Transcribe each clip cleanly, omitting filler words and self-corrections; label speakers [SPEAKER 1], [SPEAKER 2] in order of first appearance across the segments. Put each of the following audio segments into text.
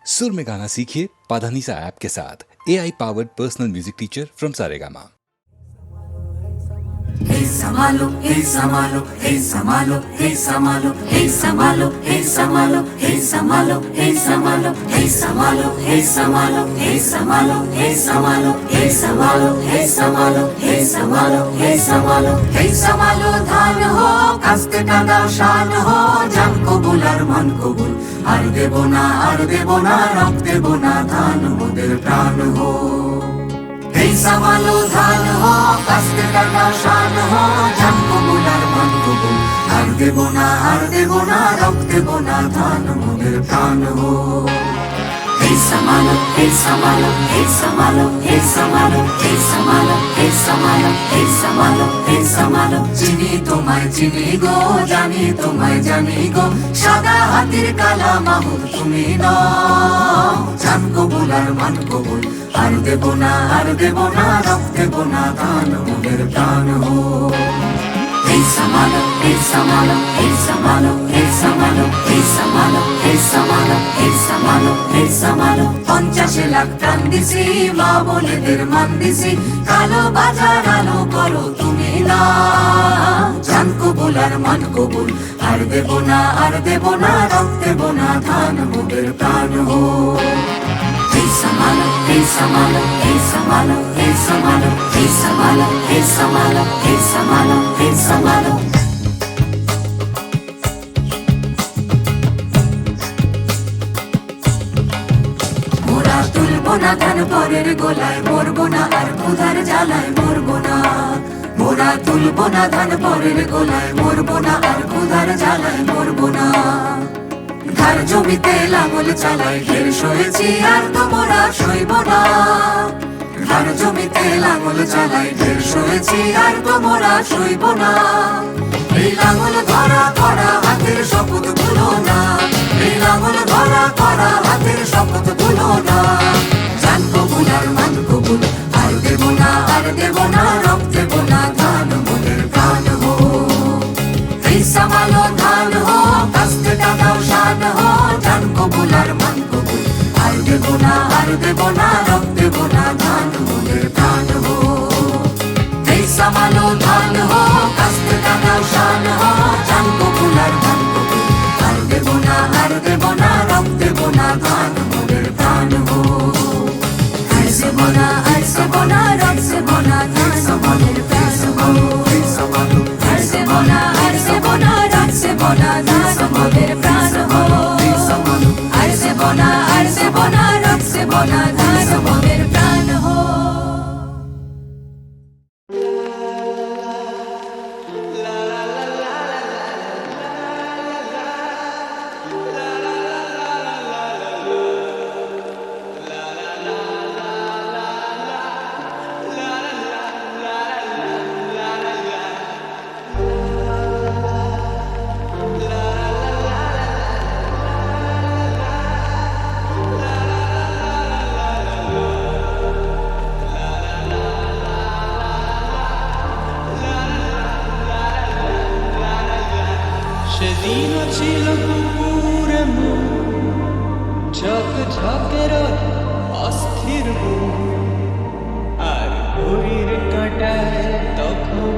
[SPEAKER 1] सुर में गाना सीखिए पाधानीसा ऐप के साथ AI powered personal music teacher from Saregama.
[SPEAKER 2] Hey Samalo, hey Samalo, hey Samalo, hey Samalo, hey Samalo, hey Samalo, hey Samalo, hey Samalo, hey Samalo, hey Samalo, hey Samalo, hey Samalo, hey Samalo, hey Samalo, hey Samalo, hey Samalo, hey Samalo ধান ho কাস্তে কাঁদাও শান ho জান কবুল আর মন কবুল আর দেব না রক্ত দেব না ধান মোদের প্রাণ ho Hey Samalo ধান ho কাস্তে কাঁদাও শান ho জান কবুল আর মন কবুল আর দেব না রক্ত দেব না ধান মোদের প্রাণ ho Hey Samalo, hey Samalo, hey Samalo, hey Samalo, hey Samalo, hey Samalo, hey Samalo, hey Samalo চিনি তোমায় চিনি গো জানি তোমায় জানি গো সাদা হাতির কালা মাহুর তুমি নও জান কবুল আর মান কবুল আর দেব না রক্ত দেব না ধান মোদের প্রাণ হো Hey Samalo, hey Samalo, hey Samalo, hey Samalo, hey Samalo, hey Samalo, hey Samalo, hey Samalo 50 lakh প্রাণ দিছি মা বলেদের মান দিছি কালো বাজার আলো করো তুমি না জান কবুল আর মান কবুল আর দেব না রক্ত দেব না ধান মোদের প্রাণ হো Hey Samalo, hey Samalo, hey Samalo, hey Samalo, hey Samalo, hey Samalo, hey Samalo, hey Samalo মোরা তুলবো না ধান পরের গোলায় মরবো না আর ক্ষুধার জ্বালায় মরবো না মোরা তুলবো না ধান পরের গোলায় মরবো না আর ক্ষুধার জ্বালায় মরবো না ধার জমিতে লাঙল চালাই ঢের সয়েছি আর তোমরা সইব না ধার জমিতে লাঙল চালাই ঢের সয়েছি আর তোমরা সইব না এই লাঙল ধরা করা হাতের শপথ ভুলো না এই লাঙল ধরা করা হাতের শপথ ভুলো না জান কবুল আর মান কবুল আর দেব না রক্ত দেব না ধান মোদের প্রাণ হো Hey Samalo ধান হো কাস্তে কাঁদাও শান হো জান কবুল আর মান কবুল আর দেব না রক্ত দেব না ধান মোদের প্রাণ হো Hey Samalo ধান হো কাস্তে কাঁদাও শান হো জান কবুল আর মান কবুল আর দেব না রক্ত দেব না ধান মোদের প্রাণ হো আর দেব না রক্ত দেব না ধান মোদের প্রাণ হো Hey Samalo আর দেব না রক্ত দেব না ধান মোদের প্রাণ হো আর দেব না রক্ত দেব না ধান মোদের প্রাণ হো
[SPEAKER 3] সেদিন ছিল পুকুরে ঝক ঝকের অস্থির আর ঘড়ির কাঁটায় তখন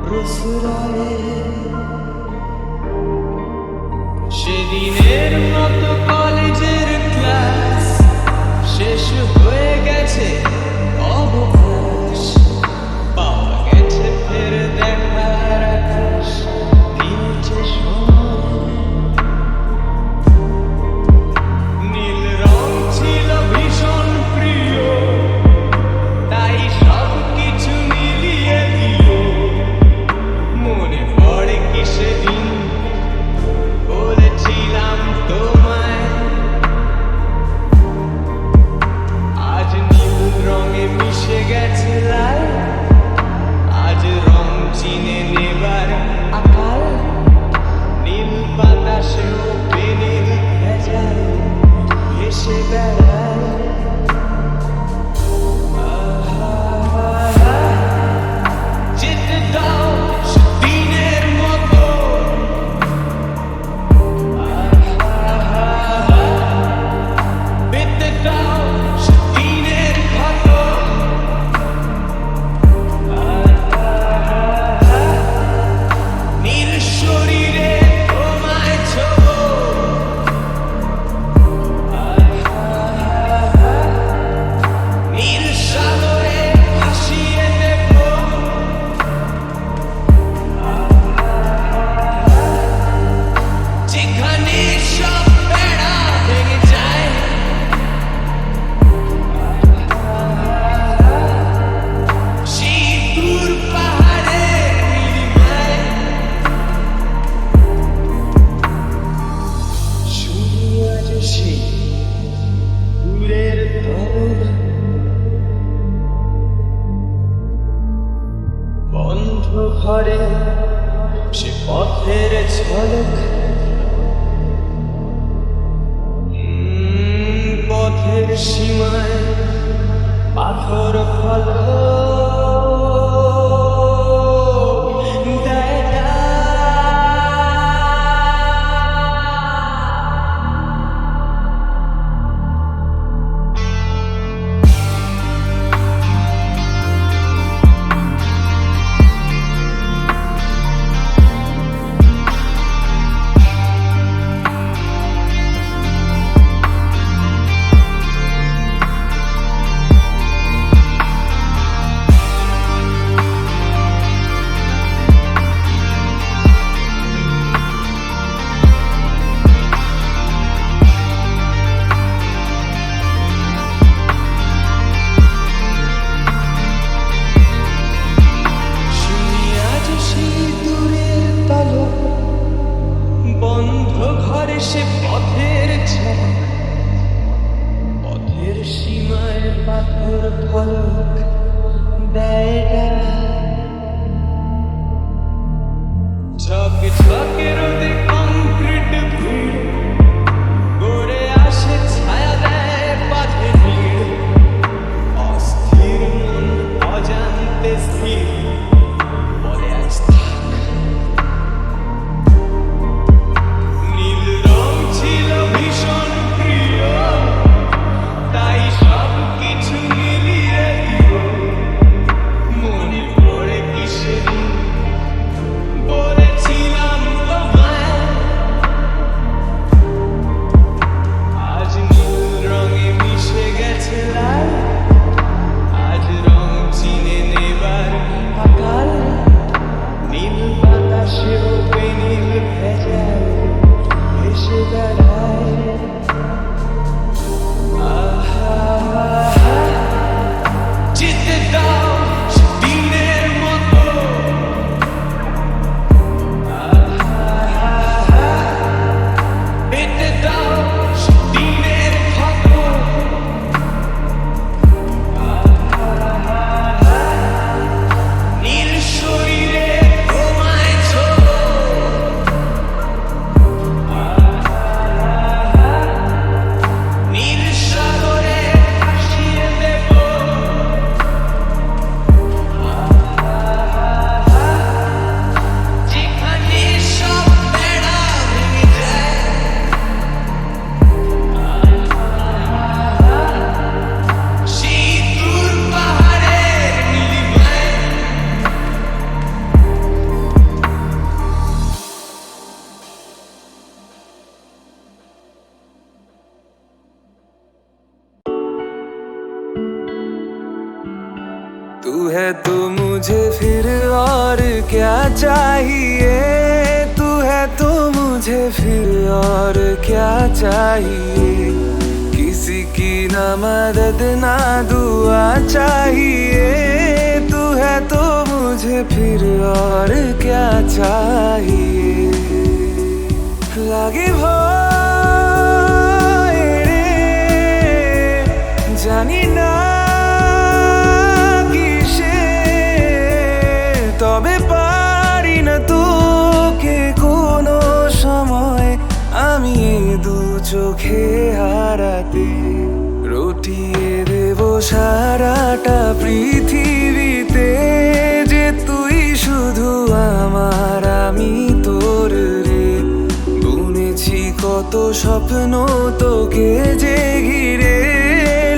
[SPEAKER 3] রসুরালে সেদিনের মতো কলেজের ক্লাস শেষ হয়ে গেছে অবকাশ পাওয়া গেছে ফের দেখার আকাশ দিয়েছে সময় নীল রং ছিল ভীষণ প্রিয় তাই সব কিছু মিলিয়ে দিল মনে পড়ে কি সেদিন বলেছিলাম তোমায় ঘরে সে পথের ঝলক পথের সীমায় পাথর ফলক দেয় না। বন্ধ ঘরে সে পথের ঝলক পথের সীমায় পাথর ফলক দেয় না। ঝকে ঝকে রোদে কংক্রিট ভিড় গড়ে আসে ছায়া দেয় বাঁধে ভিড় অস্থির মন অজান্তে স্থির বলে আজ থাক। নীল রং ছিল ভীষণ প্রিয় তাই সব কিছু মিলিয়ে দিল মনে পড়ে কিসের বলেছিলাম তোমায় আজ নীল রঙে মিশে গেছে লাল আজ রং চিনে নেবার আকাল নীল বাতাসেও বেনীল ভেজাল এসে দাঁড়ায়। যেতে দাও দিনের মতো পেতে দাও দিনের ক্ষত নীল শরীরে ঘুমায় ছোট নীল সাগরে ভাসিয়ে দেব যেখানে সব বেড়া ভেঙে যায় সেই দূর পাহাড়ের নীলিমায়
[SPEAKER 4] तू है तो मुझे फिर और क्या चाहिए तू है तो मुझे फिर और क्या चाहिए किसी की ना मदद ना दुआ चाहिए तू है तो मुझे फिर और क्या चाहिए লাগে ভয় রে জানি না কিসে তবে পারি না তোকে কোনো সময় আমি এ দু চোখে হারাতে রটিয়ে দেব সারাটা পৃথিবীতে যে তুই শুধু আমার আমি তোর রে বুনেছি কত স্বপ্ন তোকে যে ঘিরে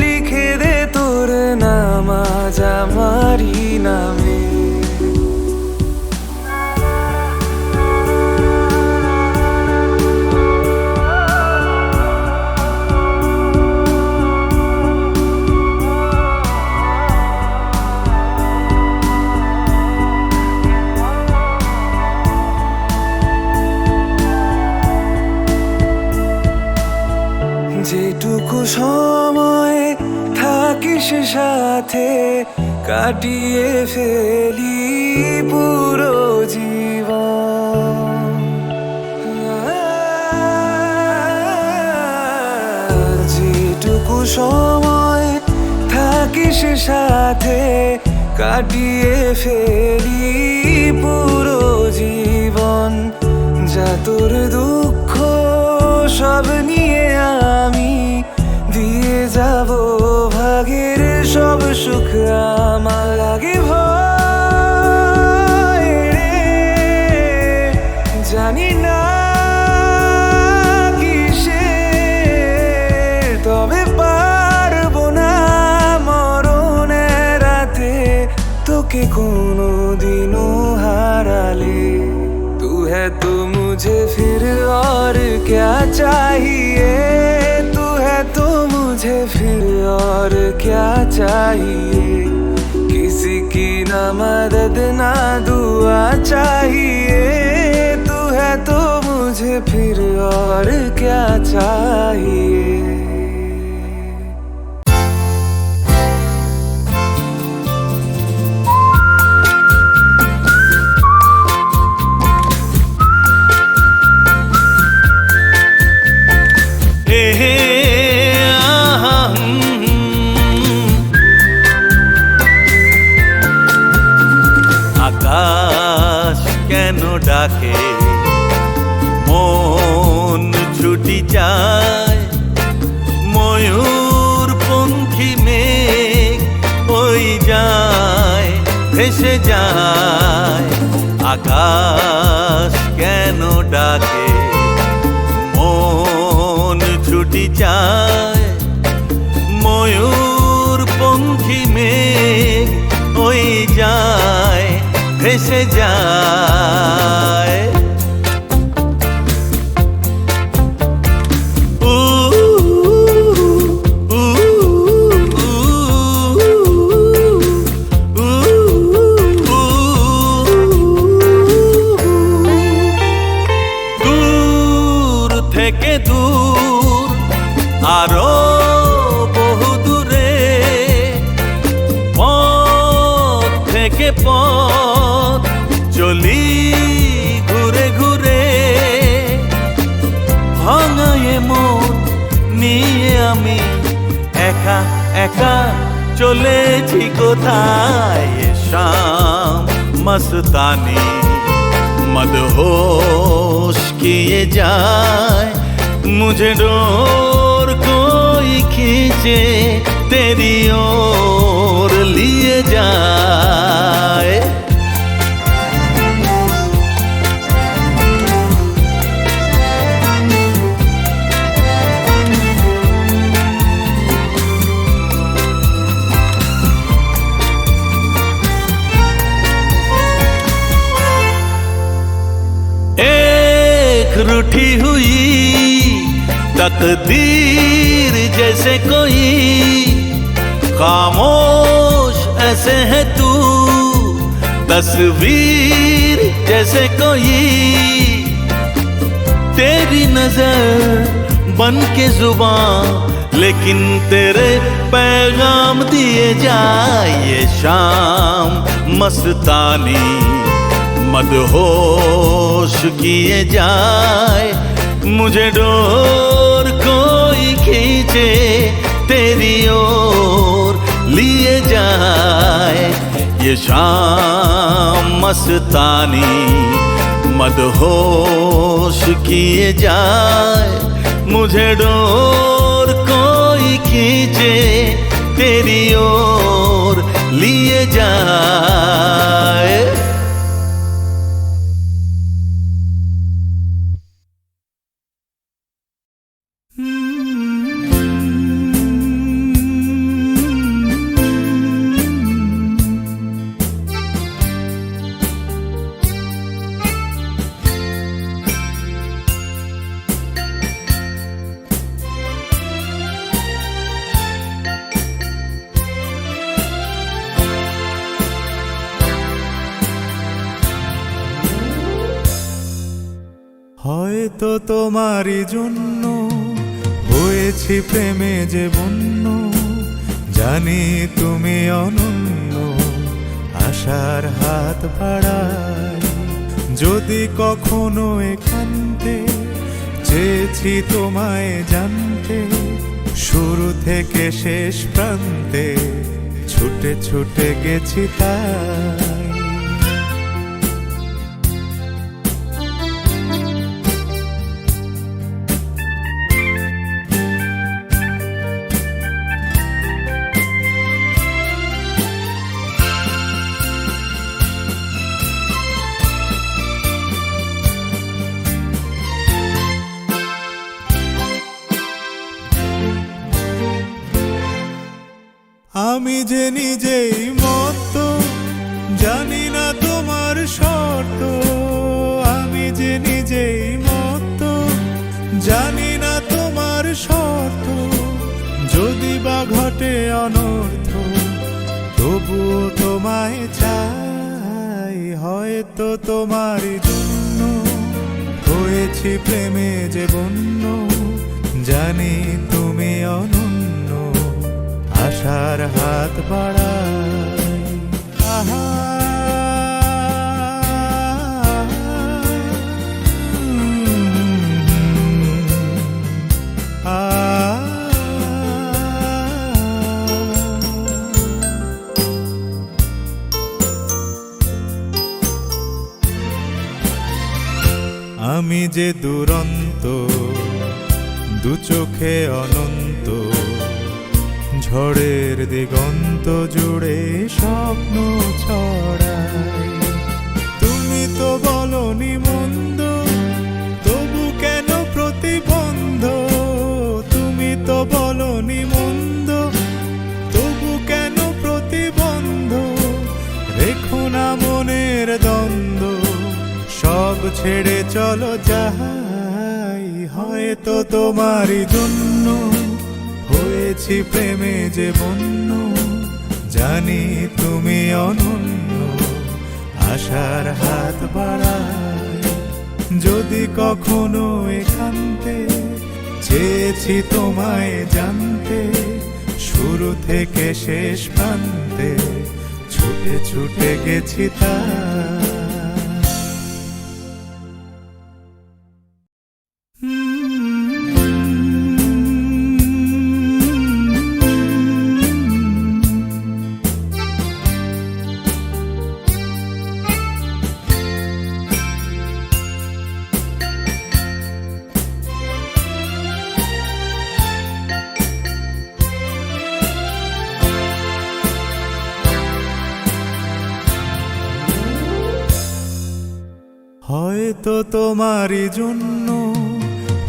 [SPEAKER 4] লিখে দে তোর নাম আজ আমারই নামে যেটুকু সময় থাকিস সাথে কাটিয়ে ফেলি পুরো জীবন যেটুকু সময় থাকিস সাথে কাটিয়ে ফেলি পুরো জীবন। যা তোর দুঃখ সব নিয়ে আমি দিয়ে যাব ভাগের সব সুখ আমার। লাগে ভয় রে, জানি না কিসের, তবে পারবো না মরণের রাতে তোকে কোনোদিনও হারালে। तू है तो मुझे फिर और क्या चाहिए, तू है तो मुझे फिर और क्या चाहिए। किसी की ना मदद ना दुआ चाहिए, तू है तो मुझे फिर और क्या चाहिए।
[SPEAKER 5] আকাশ কেন ডাকে, মন ছুটি যায়, ময়ূর পঙ্খী মেঘ ওই যায় ভেসে যায়। আকাশ কেন ডাকে, মন ছুটি যায়, ময়ূর পঙ্খী মেঘ ওই যায় ভেসে যায়। দূর থেকে দূর আরো বহু দূরে, পথ থেকে পথ চলি ঘুরে ঘুরে। ভাঙায়ে মন নিয়ে আমি একা একা চলেছি কোথায়। ये शाम मस्तानी मदहोश किए जाए, मुझे डोर कोई खींचे तेरी ओर लिए जाए। एक रूठी हुई तकदीर जैसे कोई, खामोश ऐसे है तू तस्वीर जैसे कोई। तेरी नजर बन के जुबान, लेकिन तेरे पैगाम दिए जाए। ये शाम मस्तानी मदहोश किए जाए, मुझे डोर कोई खींचे तेरी ओर लिए जाए। ये शाम मस्तानी मदहोश किए जाए, मुझे डोर कोई खींचे तेरी ओर लिए जाए।
[SPEAKER 6] হয়তো তোমারই জন্য হয়েছি প্রেমে যে বন্য, জানি তুমি অনন্য, আশার হাত বাড়াই। যদি কখনো একান্তে চেয়েছি তোমায় জানতে, শুরু থেকে শেষ প্রান্তে ছুটে ছুটে গেছি তাই। আমি যে নিজেই মত, জানি না তোমার শর্ত। আমি যে নিজেই মত, জানি না তোমার শর্ত। যদি বা ঘটে অনর্থ, তবুও তোমায় চাই। হয়তো তোমার জন্য হয়েছি প্রেমে যে বন্য, জানি তুমি অনন্য, আশার হাত বাড়াই। আহা আমি যে দুরন্ত, দু চোখে অনন্ত, ঝড়ের দিগন্ত জুড়ে স্বপ্ন ছড়াই। তুমি তো বলনি মন্দ, তবু কেন প্রতিবন্ধ? তুমি তো বলনি মন্দ, তবু কেন প্রতিবন্ধ? রেখো না মনের দ্বন্দ্ব, সব ছেড়ে চলো যাই। হয়তো তোমারই জন্য হয়েছি প্রেমে যে বন্য, জানি তুমি অনন্য, আশার হাত বাড়াই। যদি কখনো একান্তে চেয়েছি তোমায় জানতে, শুরু থেকে শেষ প্রান্তে ছুটে ছুটে গেছি তাই। হয়তো তোমারই জন্য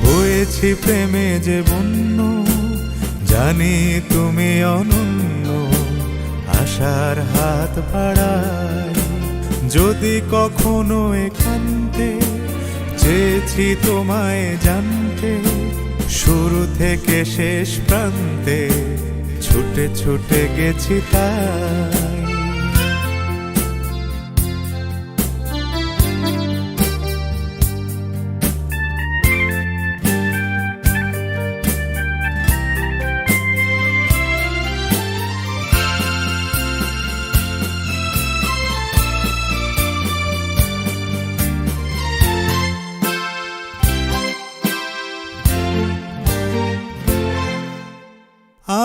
[SPEAKER 6] হয়েছি প্রেমে যে বন্য, জানি তুমি অনন্য, আশার হাত বাড়াই। যদি কখনো একান্তে চেয়েছি তোমায় জানতে, শুরু থেকে শেষ প্রান্তে ছুটে ছুটে গেছি তাই।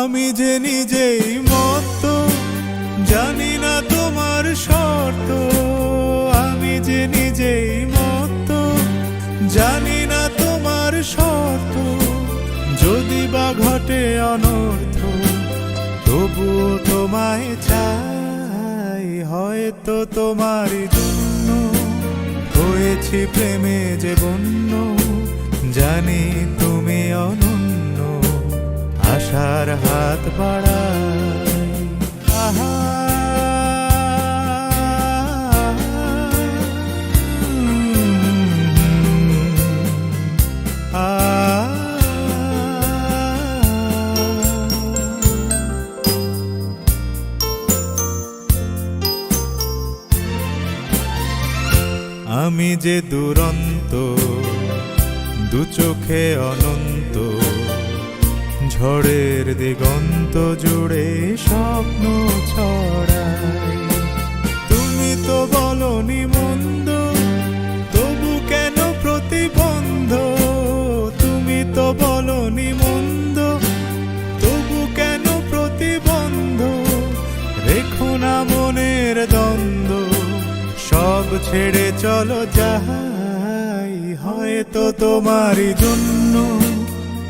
[SPEAKER 6] আমি যে নিজেই মত, জানি না তোমার শর্ত। আমি যে নিজেই মত, জানি না তোমার শর্ত। যদি বা ঘটে অনর্থ, তবুও তোমায় চাই। হয়তো তোমারই জন্য হয়েছি প্রেমে যে বন্য, জানি তুমি অনন্য, আশার হাত বাড়াই। আহা আমি যে দুরন্ত, দু চোখে অনন্ত, ঝড়ের দিগন্ত জুড়ে স্বপ্ন ছড়াই। তুমি তো বলনি মন্দ, তবু কেন প্রতিবন্ধ? তুমি তো বলনি মন্দ, তবু কেন প্রতিবন্ধ? ছেড়ে চলো যাই, হয়তো তোমারই জন্য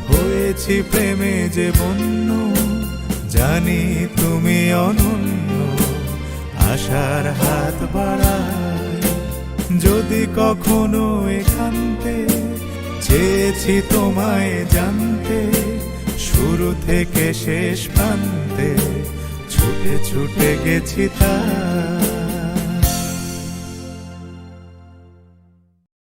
[SPEAKER 6] হয়েছি প্রেমে যে বন্য। জানি তুমি অনন্য, আশার হাত বাড়াই। যদি কখনো এখানতে চেয়েছি তোমায় জানতে, শুরু থেকে শেষ প্রান্তে ছুটে ছুটে গেছি তাই।